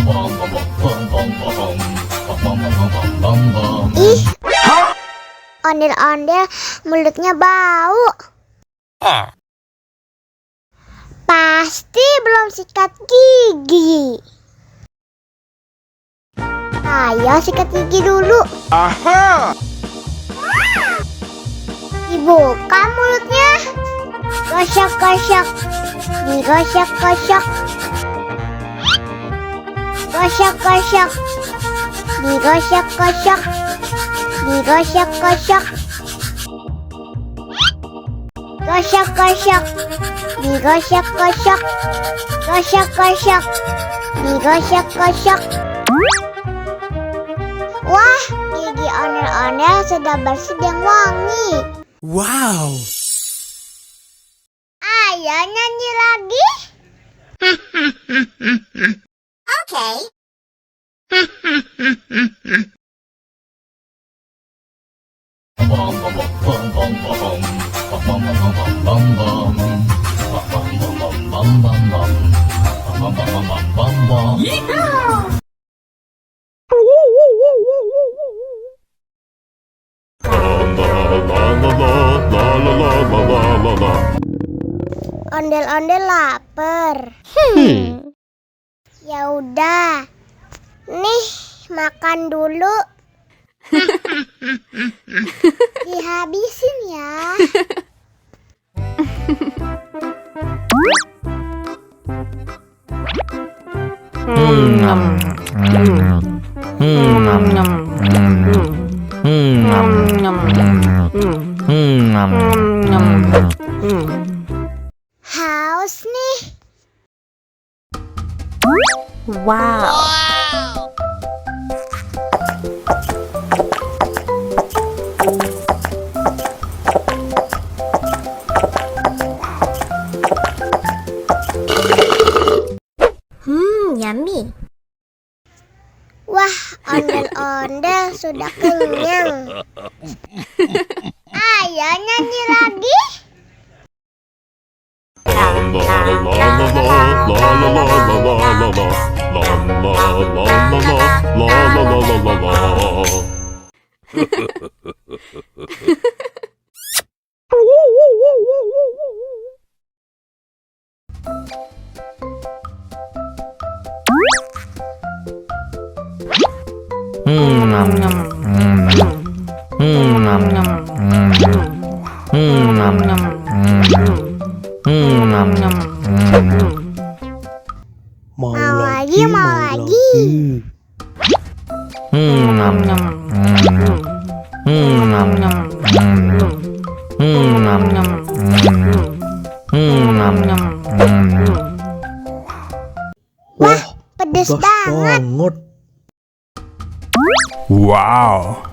Ih, ondel-ondel mulutnya bau. Pasti belum sikat gigi. Ayo sikat gigi dulu. Aha! Dibuka mulutnya. Gosok-gosok. Digosok-gosok. Gosok-gosok. Digosok-gosok. Digosok-gosok. Gosok-gosok. Digosok-gosok. Gosok-gosok. Digosok-gosok. Wah, gigi ondel-ondel sudah bersih dan wangi. Wow! Ayo nyanyi lagi. Oke. Ondel-ondel lapar. Ya udah. Nih, makan dulu. Dihabisin ya. Haus nih. Wow. Yummy. Wah, ondel-ondel sudah kenyang. Ayo nyanyi lagi. Mau lagi. Wah, pedes banget. Wow!